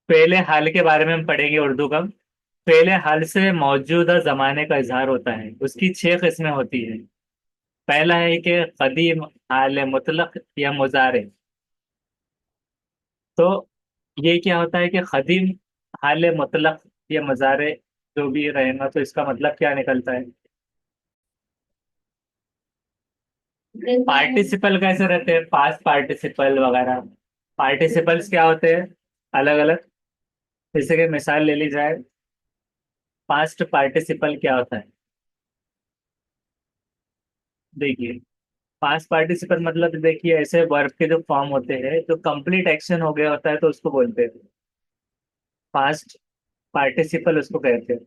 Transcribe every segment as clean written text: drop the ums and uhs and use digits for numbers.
पहले हाल के बारे में हम पढ़ेंगे उर्दू का। पहले हाल से मौजूदा जमाने का इजहार होता है, उसकी 6 किस्में होती है। पहला है कि कदीम हाल मुतलक या मुजारे। तो ये क्या होता है कि कदीम हाल मुतलक या मुजारे जो भी रहेगा, तो इसका मतलब क्या निकलता है? पार्टिसिपल कैसे रहते हैं, पास्ट पार्टिसिपल वगैरह। पार्टिसिपल्स क्या होते हैं? अलग अलग। जैसे कि मिसाल ले ली जाए, पास्ट पार्टिसिपल क्या होता है? देखिए, पास्ट पार्टिसिपल मतलब देखिए, ऐसे वर्ब के जो फॉर्म होते हैं, जो कंप्लीट एक्शन हो गया होता है तो उसको बोलते हैं पास्ट पार्टिसिपल, उसको कहते हैं।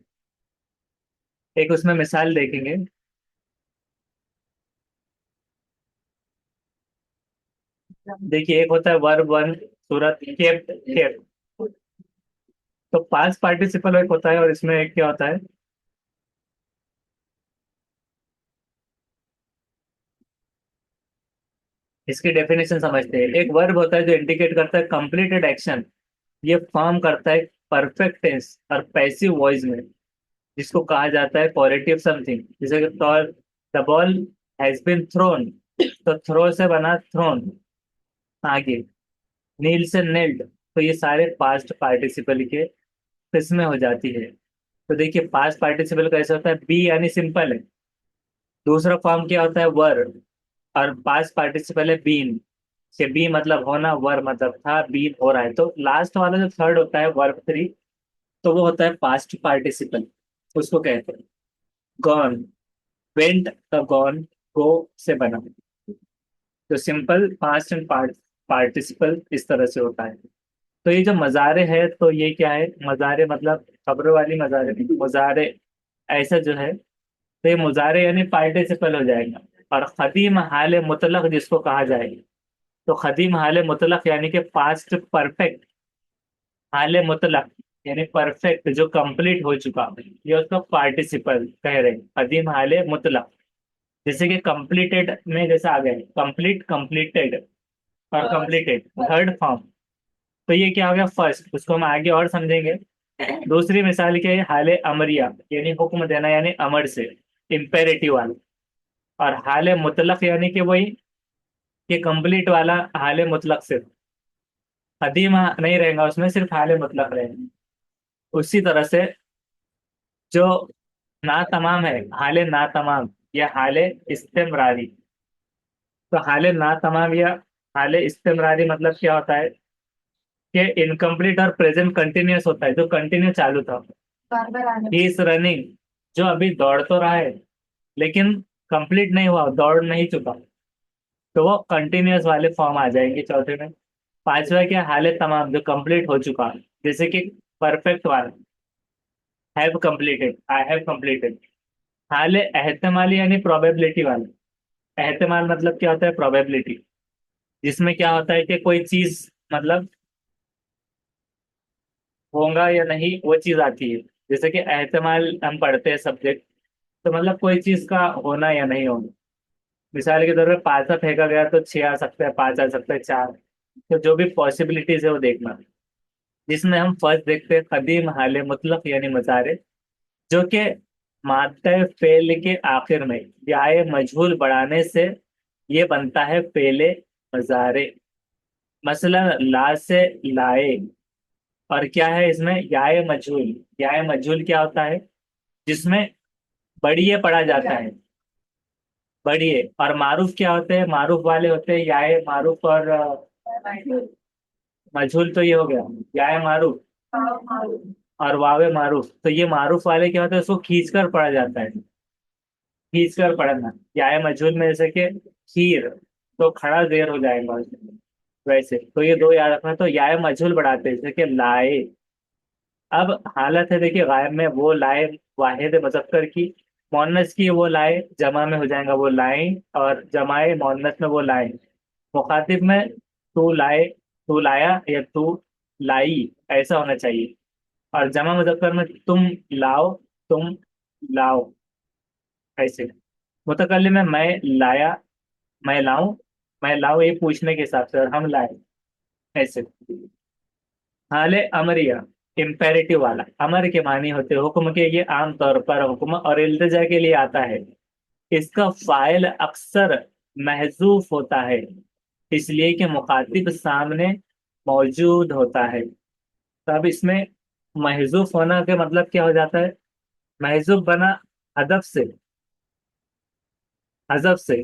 एक उसमें मिसाल देखेंगे। देखिए, एक होता है वर्ब वन, सूरत केप्ट केप्ट। तो पास्ट पार्टिसिपल एक होता है, और इसमें एक क्या होता है? इसकी डेफिनेशन समझते हैं। एक वर्ब होता है जो इंडिकेट करता है कंप्लीटेड एक्शन। ये फॉर्म करता है परफेक्ट टेंस और पैसिव वॉइस में, जिसको कहा जाता है पॉजिटिव समथिंग। जैसे कि तौर, the ball has been thrown. तो थ्रो से बना थ्रोन, आगे। नील से नेल्ड। तो ये सारे पास्ट पार्टिसिपल के किस्में हो जाती है। तो देखिए, पास्ट पार्टिसिपल कैसे होता है? बी यानी सिंपल है। दूसरा फॉर्म क्या होता है? वर। और पास्ट पार्टिसिपल है बीन। कि बी मतलब होना, वर मतलब था, बीन हो रहा है। तो लास्ट वाला जो थर्ड होता है, वर्ब थ्री, तो वो होता है पास्ट पार्टिसिपल, उसको कहते हैं। गॉन, वेंट का गॉन, गो से बना। तो सिंपल पास्ट एंड पार्टिसिपल इस तरह से होता है। तो ये जो मजारे है, तो ये क्या है? मजारे मतलब खबरों वाली मजारे नहीं, मुजारे ऐसा जो है। तो ये मुजारे यानी पार्टिसिपल हो जाएगा। और खदीम हाल मुतलक जिसको कहा जाएगा, तो खदीम हाल मुतलक यानी कि पास्ट परफेक्ट। हाल मुतलक यानी परफेक्ट जो कंप्लीट हो चुका, ये उसका पार्टिसिपल कह रहे हैं, कदीम हाल मुतलक। जैसे कि कंप्लीटेड में जैसे आ गए कंप्लीट, कंप्लीटेड और कंप्लीटेड, थर्ड फॉर्म। तो ये क्या हो गया? फर्स्ट, उसको हम आगे और समझेंगे। दूसरी मिसाल क्या है? हाल अमरिया यानी हुक्म देना, यानी अमर से, इम्पेरेटिव वाला। और हाल मुतलक यानी कि वही, कि कंप्लीट वाला हाल मुतलक से, कदीम नहीं रहेगा उसमें, सिर्फ हाल मुतलक रहेगा। उसी तरह से जो ना तमाम है, हाल ना तमाम या हाल इस्तेमरारी। तो हाल ना तमाम या हाल इस्तेमरारी मतलब क्या होता है? कि इनकम्प्लीट और प्रेजेंट कंटिन्यूअस होता है, जो कंटिन्यू चालू था। बार बार आने, ही इज रनिंग, जो अभी दौड़ तो रहा है लेकिन कंप्लीट नहीं हुआ, दौड़ नहीं चुका। तो वो कंटिन्यूअस वाले फॉर्म आ जाएंगे चौथे में। पांचवा क्या? हाल तमाम, जो कंप्लीट हो चुका, जैसे कि परफेक्ट वाला, have completed, I have completed. हाल एहतमाली यानी प्रोबेबिलिटी वाला। एहतमाल मतलब क्या होता है? प्रोबेबिलिटी, जिसमें क्या होता है कि कोई चीज मतलब होगा या नहीं, वो चीज आती है। जैसे कि एहतमाल हम पढ़ते हैं सब्जेक्ट, तो मतलब कोई चीज का होना या नहीं होना। मिसाल के तौर पे पांचा फेंका गया तो छह आ सकता है, पांच आ सकता है, चार। तो जो भी पॉसिबिलिटीज है वो देखना। जिसमें हम फर्स्ट देखते हैं कदीम हाल मुतलक यानी मजारे, जो कि मादा फेल के आखिर में याए मजहूल बढ़ाने से ये बनता है फेले मजारे। मसलन ला से लाए। और क्या है इसमें? याए मजहूल। याए मजहूल क्या होता है? जिसमें बढ़िए पढ़ा जाता है, बढ़िए। और मारूफ क्या होते हैं? मारूफ वाले होते हैं याए मारूफ और मजहूल। तो ये हो गया याए मारूफ और वावे मारूफ। तो ये मारूफ वाले क्या होते हैं? उसको खींच कर पढ़ा जाता है, खींच कर पढ़ना। याए मजहूल में जैसे कि खीर, तो खड़ा देर हो जाएगा उसमें। वैसे तो ये दो याद रखना। तो याए मजहूल बढ़ाते हैं, जैसे कि लाए। अब हालत है देखिए, गायब में वो लाए, वाहिद मुजक्कर की। मोनस की वो लाए, जमा में हो जाएगा वो लाए। और जमाए मोनस में वो लाए। मुखातिब में तू लाए, तू लाया या तू लाई, ऐसा होना चाहिए। और जमा मुजक्कर में तुम लाओ, तुम लाओ, ऐसे। मुतकल्लिम में मैं लाया, मैं लाऊं, मैं लाऊं, ये पूछने के हिसाब से, और हम लाए। ऐसे। हाले अमरिया, इम्पेरेटिव वाला, अमर के मानी होते हैं हुक्म के, ये आमतौर पर हुक्म और इल्तिजा के लिए आता है। इसका फाइल अक्सर महजूफ होता है, इसलिए कि मुखातिब सामने मौजूद होता है। तब इसमें महजूफ होना के मतलब क्या हो जाता है? महजूब बना हदफ से, हजफ से,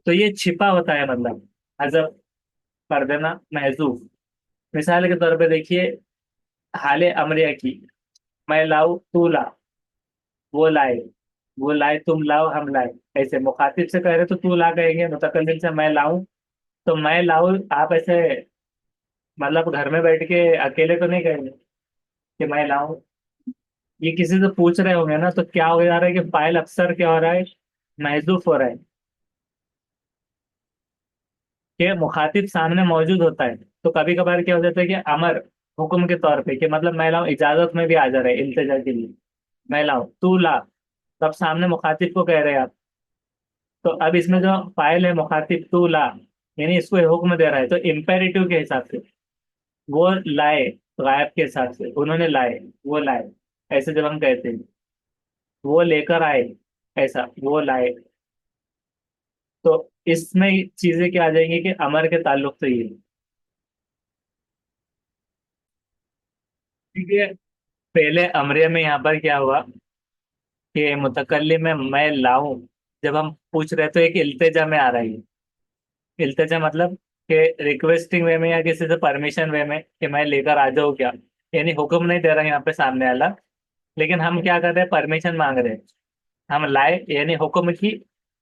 तो ये छिपा होता है, मतलब हजफ कर देना, महजूफ। मिसाल के तौर पे देखिए, हाले अमरिया की, मैं लाऊं तू ला, वो लाए, वो लाए तुम लाओ हम लाए। ऐसे मुखातिब से कह रहे तो तू ला कहेंगे, मुतकल्लिम से मैं लाऊं तो मैं लाऊं, आप ऐसे मतलब घर में बैठ के अकेले तो नहीं कहेंगे कि मैं लाऊं। ये किसी से पूछ रहे होंगे ना, तो क्या हो जा रहा है कि फाइल अक्सर क्या हो रहा है? महजूफ हो रहा है, कि मुखातिब सामने मौजूद होता है। तो कभी कभार क्या हो जाता है कि अमर, हुक्म के तौर पे, कि मतलब मैं लाऊं इजाजत में भी आ जा रहा है, इल्तिजा के लिए, मैं लाऊं तू ला, तब सामने मुखातिब को कह रहे हैं आप। तो अब इसमें जो फाइल है मुखातिब तू ला, यानी इसको हुक्म दे रहा है, तो इम्पेरेटिव के हिसाब से वो लाए, गायब के हिसाब से उन्होंने लाए, वो लाए, ऐसे जब हम कहते हैं वो लेकर आए, ऐसा वो लाए। तो इसमें चीजें क्या आ जाएंगी कि अमर के ताल्लुक से ये, ठीक है। पहले अमरे में यहाँ पर क्या हुआ कि मुतकल्लिम में मैं लाऊं, जब हम पूछ रहे तो एक इल्तिजा में आ रही है। इल्तिजा मतलब कि रिक्वेस्टिंग वे में या किसी से परमिशन वे में कि मैं लेकर आ जाऊँ क्या, यानी हुक्म नहीं दे रहा है यहाँ पे सामने वाला, लेकिन हम क्या कर रहे हैं, परमिशन मांग रहे हैं। हम लाए यानी हुक्म की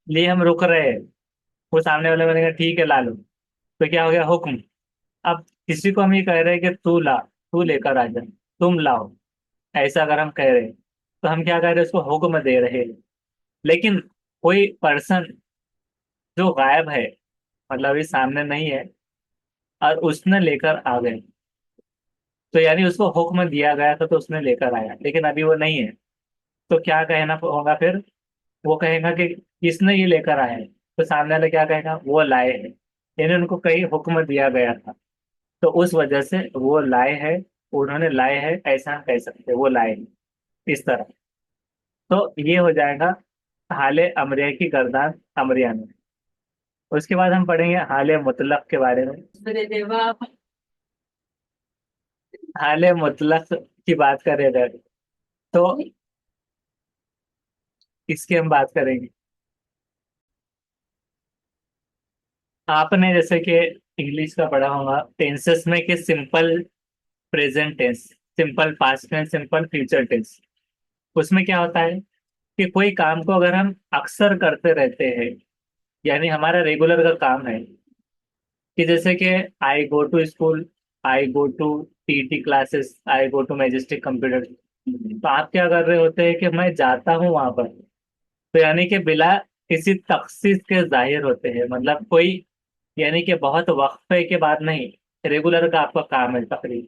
लिए हम रुक रहे हैं, वो सामने वाले बनेगा ठीक है ला लो, तो क्या हो गया, हुक्म। अब किसी को हम ये कह रहे हैं कि तू ला, तू लेकर आ जा, तुम लाओ, ऐसा अगर हम कह रहे हैं तो हम क्या कर रहे हैं, उसको हुक्म दे रहे हैं। लेकिन कोई पर्सन जो गायब है, मतलब ये सामने नहीं है, और उसने लेकर आ गए, तो यानी उसको हुक्म दिया गया था तो उसने लेकर आया, लेकिन अभी वो नहीं है, तो क्या कहना होगा फिर? वो कहेगा कि किसने ये लेकर आया है, तो सामने वाला क्या कहेगा, वो लाए हैं, यानी उनको कहीं हुक्म दिया गया था, तो उस वजह से वो लाए हैं, उन्होंने लाए हैं, ऐसा हम कह सकते हैं, वो लाए हैं, इस तरह। तो ये हो जाएगा हाले अमरिया की गर्दान अमरिया में। उसके बाद हम पढ़ेंगे हाले मुतलक के बारे में। हाले मुतलक की बात करें अगर, तो इसकी हम बात करेंगे। आपने जैसे कि इंग्लिश का पढ़ा होगा टेंसेस में, कि simple present tense, simple past tense, simple future tense. उसमें क्या होता है कि कोई काम को अगर हम अक्सर करते रहते हैं, यानी हमारा रेगुलर का काम है, कि जैसे कि I go to school, I go to PT classes, I go to majestic computer, तो आप क्या कर रहे होते हैं कि मैं जाता हूँ वहां पर, तो यानी कि बिला किसी तखसीस के जाहिर होते हैं, मतलब कोई, यानी कि बहुत वक्फे के बाद नहीं, रेगुलर का आपका काम है तकरीब,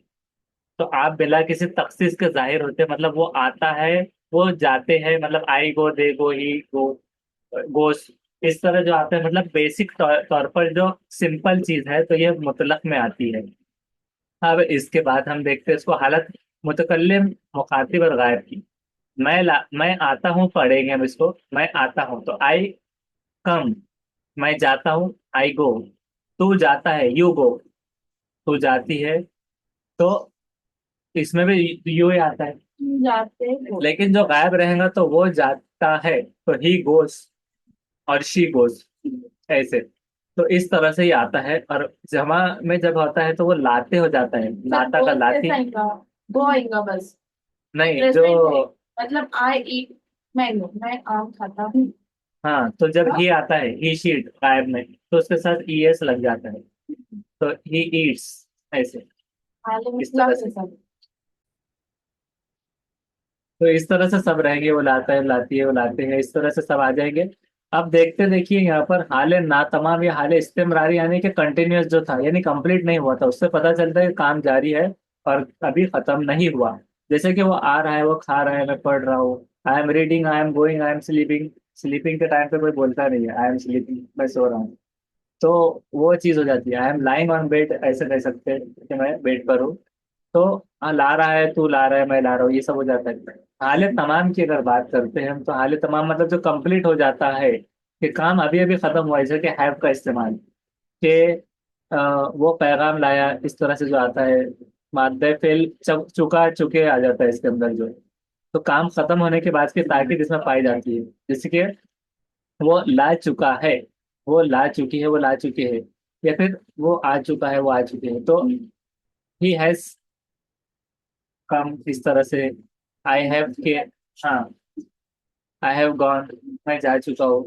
तो आप बिला किसी तखसीस के जाहिर होते हैं, मतलब वो आता है, वो जाते हैं, मतलब आई गो, दे गो, ही गो, गोस, इस तरह जो आता है, मतलब बेसिक तौर पर जो सिंपल चीज है, तो ये मुतलक में आती है। अब इसके बाद हम देखते हैं इसको हालत मुतकल्लिम, मुखातिब और गायब की। मैं आता हूँ, पढ़ेंगे हम इसको। मैं आता हूँ तो आई कम, मैं जाता हूँ आई गो, तू जाता है यू गो, तू जाती है, तो इसमें भी यू ही आता है, जाते हो। लेकिन जो गायब रहेगा तो वो जाता है, तो ही गोस और शी गोस, ऐसे। तो इस तरह से ही आता है, और जमा में जब होता है तो वो लाते हो जाता है, लाता का लाती। वो आएगा बस। नहीं जो, प्रेजेंट में मतलब आई ईट मैंगो, मैं आम खाता हूँ। हाँ, तो जब हाँ? ही आता है, ही शीट गायब में, तो उसके साथ ई एस लग जाता है, तो ही ईट्स, ऐसे, आलू इस तरह मतलब से। से सब। तो इस तरह से सब रहेंगे, वो लाता है, लाती है, वो लाते हैं, इस तरह से सब आ जाएंगे। अब देखते देखिए यहाँ पर हाले ना तमाम या हाले इस्तेमरारी, यानी कि कंटिन्यूस जो था, यानी कंप्लीट नहीं हुआ था, उससे पता चलता है कि काम जारी है और अभी खत्म नहीं हुआ। जैसे कि वो आ रहा है, वो खा रहा है, मैं पढ़ रहा हूँ, I am reading, I am going, I am sleeping. Sleeping के टाइम पे कोई बोलता नहीं है आई एम स्लीपिंग, मैं सो रहा हूँ। तो वो चीज हो जाती है। I am lying on bed, ऐसे कह सकते हैं कि मैं बेड पर हूँ। तो हाँ, ला रहा है, तू ला रहा है, मैं ला रहा हूँ, ये सब हो जाता है। हाल तमाम की अगर बात करते हैं हम, तो हाल तमाम मतलब जो कंप्लीट हो जाता है कि काम अभी अभी खत्म हुआ है, जैसे कि हैव का इस्तेमाल, कि वो पैगाम लाया, इस तरह से जो आता है, मादे फेल चुका चुके आ जाता है इसके अंदर जो। तो काम खत्म होने के बाद की ताकीद इसमें पाई जाती है, जैसे कि वो ला चुका है, वो ला चुकी है, वो ला चुके हैं, या फिर वो आ चुका है, वो आ चुके हैं। तो ही हैज कम, इस तरह से। आई हैव के, हाँ, आई हैव गॉन, मैं जा चुका हूँ।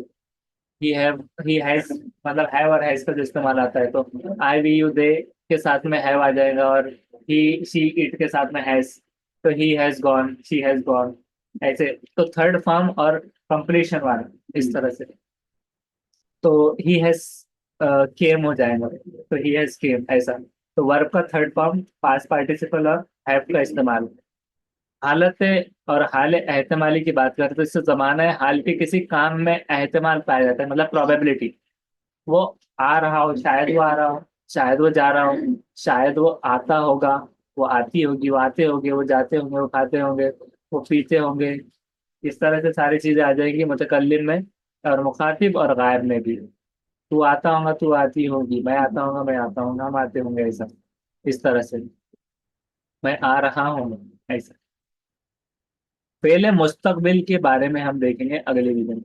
ही हैव, ही हैज, मतलब हैव और हैज का जो इस्तेमाल आता है, तो आई वी यू दे के साथ में हैव आ जाएगा, और ही शी इट के साथ में हैज, तो he has gone, she has gone, ऐसे। तो थर्ड फॉर्म और कंप्लीशन वाला, इस तरह से। तो ही हैज केम हो जाएगा, तो ही हैज केम, ऐसा। तो वर्ब का थर्ड फॉर्म पास्ट पार्टिसिपल और हैव का इस्तेमाल। हालत और हाल एहतमाली की बात करें, तो इससे जमाना है हाल के किसी काम में एहतमाल पाया जाता है, मतलब प्रोबेबिलिटी। वो आ रहा हो, शायद वो आ रहा हो, शायद वो जा रहा हो, शायद वो आता होगा, वो आती होगी, वो आते होंगे, वो जाते होंगे, वो खाते होंगे, वो पीते होंगे। इस तरह से सारी चीजें आ जाएंगी मुतकल्लिम में और मुखातिब और गायब में भी। तू आता होगा, तू आती होगी, मैं आता हूँ, मैं आता हूँ, हम आते होंगे, ऐसा। इस तरह से मैं आ रहा हूँ, ऐसा। पहले मुस्तकबिल के बारे में हम देखेंगे अगले वीडियो में।